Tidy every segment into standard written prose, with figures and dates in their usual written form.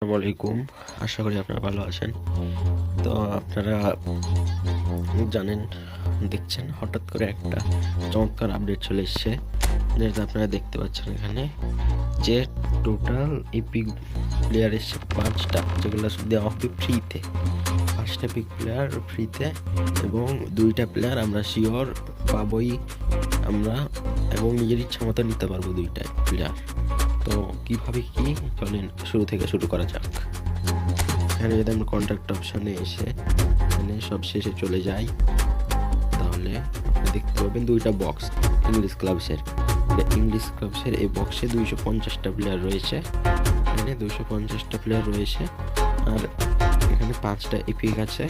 আসসালামু আলাইকুম। আশা করি আপনারা ভালো আছেন। তো আপনারা জানেন, দেখছেন হঠাৎ করে একটা চমৎকার আপডেট চলে এসছে, যেটা আপনারা দেখতে পাচ্ছেন এখানে, যে টোটাল এপিক প্লেয়ার এসছে 5টা, যেগুলো দেওয়া হবে ফ্রিতে। 5টা এপিক প্লেয়ার ফ্রিতে এবং 2টা প্লেয়ার আমরা শিওর পাবই আমরা, এবং নিজের ইচ্ছা মতো নিতে পারবো 2টা প্লেয়ার। তো কিভাবে কি, চলেন শুরু থেকে শুরু করা যাক। এখানে যদি আমরা কন্ট্রাক্ট অপশনে এসে এখানে সব শেষে চলে যাই, তাহলে দেখতে পাবেন 2টা বক্স ইংলিশ ক্লাবসের। ইংলিশ ক্লাবসের এই বক্সে 250টা প্লেয়ার রয়েছে, এখানে 250টা প্লেয়ার রয়েছে। আর এখানে 5টা এপিক আছে,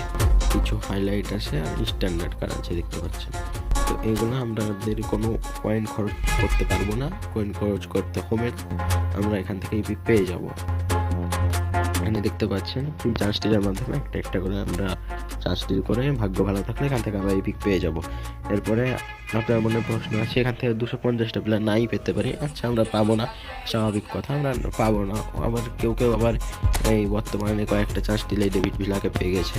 কিছু হাইলাইট আছে আর স্ট্যান্ডার্ড কার্ড আছে, দেখতে পাচ্ছেন। তো এগুলো আমাদের কোনো কয়েন খরচ করতে পারবো না, কয়েন খরচ করতে হবে না, আমরা এখান থেকে এপিক পেয়ে যাব। এখানে দেখতে পাচ্ছেন চার্জ ডিলের মাধ্যমে একটা একটা করে আমরা চার্জ ডিল করে, ভাগ্য ভালো থাকলে এখান থেকে আমরা এপিক পেয়ে যাব। এরপরে আপনার মনে প্রশ্ন আছে, এখান থেকে 250টা প্লেয়ার নাই পেতে পারি। আচ্ছা, আমরা পাবো না, স্বাভাবিক কথা, আমরা পাবো না। আবার কেউ কেউ আবার এই বর্তমানে কয়েকটা চান্স দিলেই ডেভিড ভিলাকে পেয়ে গেছে,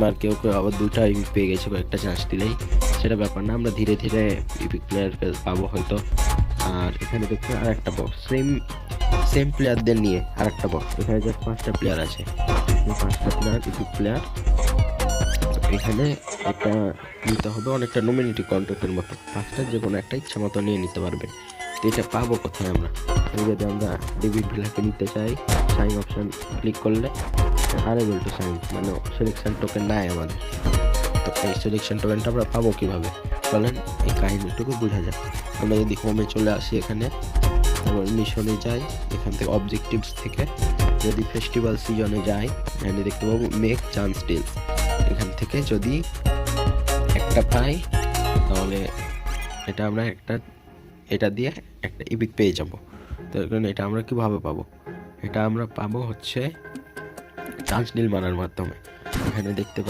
আর কেউ কেউ আবার 2টা এপিক পেয়ে গেছে কয়েকটা চান্স দিলেই, সেটা ব্যাপার না, আমরা ধীরে ধীরে এপিক প্লেয়ার পাবো হয়তো। আর এখানে দেখতে আর একটা বক্স সেম প্লেয়ারদের নিয়ে আর একটা বক্স, এখানে যে 5টা প্লেয়ার আছে, 5টা প্লেয়ার এপিক প্লেয়ার। এখানে একটা নিতে হবে অনেকটা নমিনিটি কন্ট্রাক্টের মতো, 5টা যে কোনো একটা ইচ্ছা মতো নিয়ে নিতে পারবেন। তো এটা পাবো কোথায় আমরা? যদি আমরা ডেভিড ভিলাকে নিতে চাই, সাইন অপশন ক্লিক করলে আনএবল টু সাইন, মানে সিলেকশন টোকেন নাই আমাদের। তো এই সিলেকশন টোকেনটা আমরা পাবো কিভাবে, বলেন? এই কাহিনীটুকু বোঝা যায়। আমরা যদি হোমে চলে আসি, এখানে আবার মিশনে যাই, এখান থেকে অবজেক্টিভস থেকে যদি ফেস্টিভ্যাল সিজনে যাই, এখানে দেখতে পাবো মেক চান্স ডিল। এখান থেকে যদি একটা পাই, তাহলে এটা আমরা এটা দিয়ে একটা এপিক পেয়ে যাব। তো এটা আমরা কিভাবে পাবো? এটা আমরা পাবো হচ্ছে চান্স ডিল মারার মাধ্যমে। এখানে দেখতে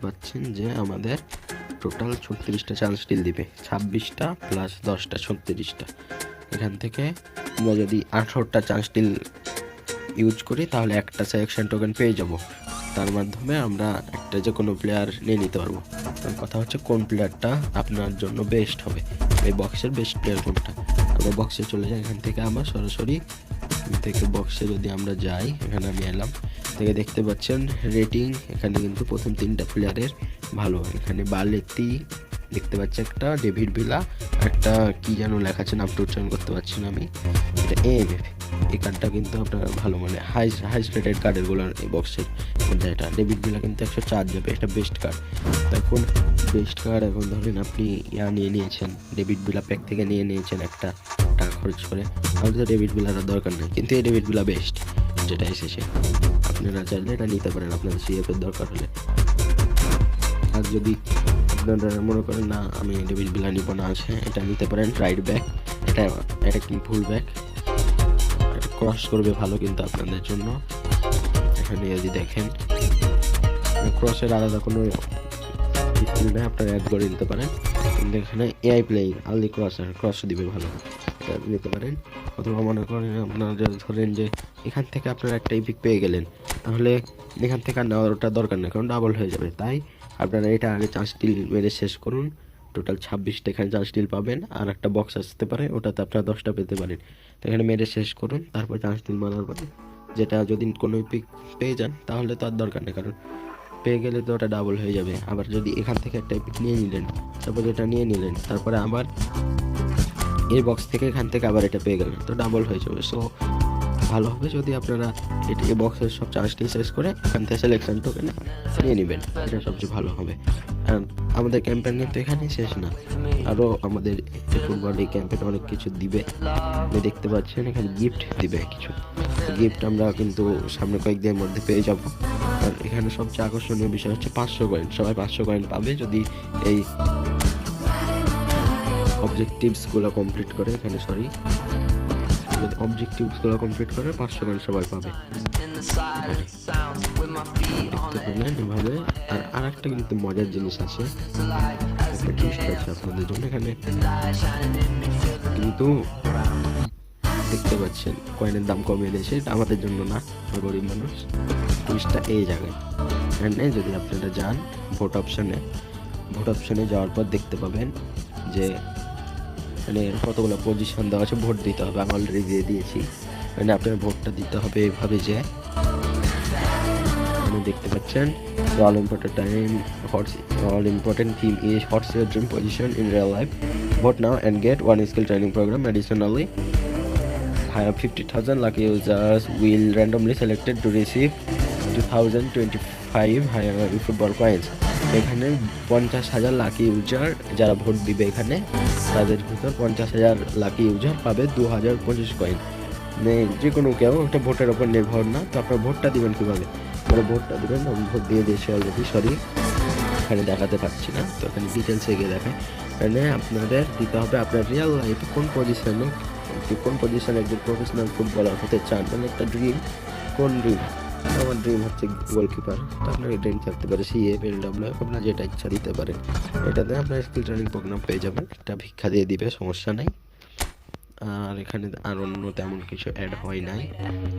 পাচ্ছেন যে আমাদের টোটাল 36টা চান্স ডিল দিবে, 26টা প্লাস 10টা 36টা। এখান থেকে আমরা যদি 18টা চান্স ডিল ইউজ করি, তাহলে একটা সিলেকশন টোকেন পেয়ে যাব। তার মাধ্যমে আমরা একটা যে কোনো প্লেয়ার নিয়ে নিতে পারবো। কথা হচ্ছে কোন প্লেয়ারটা আপনার জন্য বেস্ট হবে, এই বক্সের বেস্ট প্লেয়ার কোনটা। আমরা বক্সে চলে যাই, এখান থেকে আমরা সরাসরি থেকে বক্সে যদি আমরা যাই, এখানে আমি এলাম, থেকে দেখতে পাচ্ছেন রেটিং, এখানে কিন্তু প্রথম 3টা প্লেয়ারের ভালো। এখানে বালেতি দেখতে পাচ্ছি, একটা ডেভিড ভিলা, একটা কি যেন লেখা আছে, নামটা উচ্চারণ করতে পারছি না আমি, এটা এএমএফ। এই কার্ডটা কিন্তু আপনার ভালো, মানে হাই রেটেড কার্ডেরগুলো এই বক্সের মধ্যে। এটা ডেভিড ভিলা কিন্তু 104 যাবে, এটা বেস্ট কার্ড। এখন বেস্ট কার্ড, এখন ধরেন আপনি নিয়ে নিয়েছেন, ডেভিড ভিলা প্যাক থেকে নিয়ে নিয়েছেন একটা টাকা খরচ করে, আমাদের তো ডেভিড ভিলার দরকার নেই, কিন্তু এই ডেভিড ভিলা বেস্ট যেটা এসেছে, আপনারা চাইলে এটা নিতে পারেন আপনাদের সিএফের দরকার হলে। আর যদি আপনারা মনে করেন না আমি ডেভিড ভিলা নিব না, আছে এটা নিতে পারেন রাইট ব্যাক, এটা কি ফুল ব্যাক, এটা ক্রস করবে ভালো কিন্তু আপনাদের জন্য। এখানে যদি দেখেন ক্রসের আলাদা কোনো স্কিল নেই, আপনারা অ্যাড করে নিতে পারেন, কিন্তু এখানে এআই প্লেয়িং আলদি ক্রস দিবে ভালো, এটা নিতে পারেন। অথবা মনে করেন আপনারা ধরেন যে এখান থেকে আপনারা একটা এপিক পেয়ে গেলেন, তাহলে এখান থেকে আর নেওয়ার ওটা দরকার নেই, কারণ ডাবল হয়ে যাবে। তাই আপনারা এটা আগে চান্স ডিল মেরে শেষ করুন, টোটাল 26টা এখানে চান্স ডিল পাবেন, আর একটা বক্স আসতে পারে, ওটাতে আপনারা 10টা পেতে পারেন। তো এখানে মেরে শেষ করুন, তারপর চান্স ডিল মারার পরে যেটা যদি কোনো এপিক পেয়ে যান, তাহলে তো আর দরকার নেই, কারণ পেয়ে গেলে তো ওটা ডাবল হয়ে যাবে। আবার যদি এখান থেকে একটা এপিক নিয়ে নিলেন, তারপর এটা নিয়ে নিলেন, তারপরে আবার এই বক্স থেকে এখান থেকে আবার এটা পেয়ে গেলেন, তো ডাবল হয়ে যাবে। সো ভালো হবে যদি আপনারা এই বক্সের সব চার্জটি শেষ করে এখান থেকে সিলেকশন টোকেন নিয়ে নেবেন, এটা সবচেয়ে ভালো হবে। আর আমাদের ক্যাম্পেইন কিন্তু এখানে শেষ না, আরও আমাদের ফুটবল এই ক্যাম্পেইন অনেক কিছু দিবে, আপনি দেখতে পাচ্ছেন এখানে গিফট দিবে কিছু গিফট, আমরা কিন্তু সামনে কয়েকদিনের মধ্যে পেয়ে যাব। আর এখানে সবচেয়ে আকর্ষণীয় বিষয় হচ্ছে 500 কয়েন, সবাই 500 কয়েন পাবে যদি এই অবজেক্টিভসগুলো কমপ্লিট করে। এখানে অবজেক্টিভসগুলো কমপ্লিট করে 500 কয়েন সবাই পাবে, দেখতে পেলেন এভাবে। আর একটা কিন্তু মজার জিনিস আছে, একটা টুইস্ট আছে আপনাদের জন্য। এখানে কিন্তু দেখতে পাচ্ছেন কয়েনের দাম কমিয়ে দিয়েছে, এটা আমাদের জন্য না, আমরা গরিব মানুষ। টুইস্টটা এই জায়গায়, এখানে যদি আপনারা যান ভোট অপশনে যাওয়ার পর দেখতে পাবেন যে মানে কতগুলো পজিশন দেওয়া আছে, ভোট দিতে হবে। আমি অলরেডি দিয়ে দিয়েছি। মানে আপনার ভোটটা দিতে হবে এভাবে যে দেখতে পাচ্ছেন all important theme is what's your dream position in real life. Vote now and get one skill training program. Additionally, 50,000 lucky users will randomly selected to receive 2025 football coins. এখানে 50,000 লাকি ইউজার যারা vote দিবে এখানে তাদের ভিতর 50,000 lucky user পাবে 2025 coin. মানে যে কোনো কেউ, এটা ভোটের ওপর নির্ভর না। তো আপনার ভোটটা দিবেন কীভাবে? আপনারা ভোটটা দেবেন, আমি ভোট দিয়ে দিয়েছি অলরেডি, সরি এখানে দেখাতে পারছি না, তো এখানে ডিটেলসে গিয়ে দেখায়। এখানে আপনাদের দিতে হবে আপনার রিয়েল লাইফে কোন পজিশনে একজন প্রফেশনাল ফুটবলার হতে চান, মানে একটা ড্রিম, কোন ড্রিম? আমার ড্রিম হচ্ছে গোলকিপার। তো আপনার ড্রিম থাকতে পারে CF, LW, আপনার যেটা ইচ্ছা দিতে পারেন। এটাতে আপনার স্কিল ট্রেনিং প্রোগ্রাম পেয়ে যাবেন, এটা ভিক্ষা দিয়ে দিবে, সমস্যা নেই। আর এখানে আর অন্য তেমন কিছু অ্যাড হয় নাই।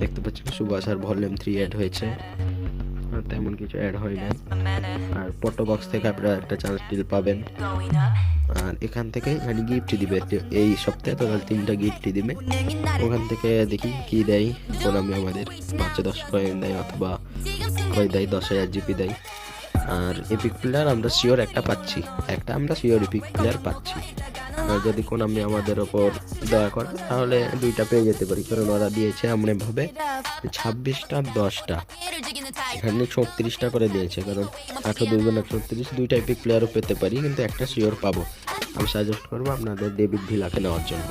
দেখতে পাচ্ছেন সুভাষ আর ভলিউম 3 অ্যাড হয়েছে, আর তেমন কিছু অ্যাড হয় নাই। আর ফটো বক্স থেকে আপনারা একটা চান্স ডিল পাবেন। আর এখান থেকে মানে গিফট দিবে, এই সপ্তাহে টোটাল 3টা গিফট দিবে। ওখান থেকে দেখি কি দেয়, কোন আমি আমাদের 5-10 কয়েন দেয় অথবা কয় দেয়, 10,000 জিপি দেয়। আর এপিক প্লেয়ার আমরা শিওর একটা পাচ্ছি, আমরা শিওর এপিক প্লেয়ার পাচ্ছি। আর যদি কোন আমি আমাদের ওপর দয়া করে তাহলে 2টা পেয়ে যেতে পারি, কারণ ওরা দিয়েছে আমরা ভাবে 26টা 10টা, এখানে 36টা করে দিয়েছে, কারণ 18 2 গুণ 36, 2টা এপিক প্লেয়ারও পেতে পারি, কিন্তু একটা শিওর পাবো। আমি সাজেস্ট করবো আপনাদের ডেভিড ভিলাকে নেওয়ার জন্য।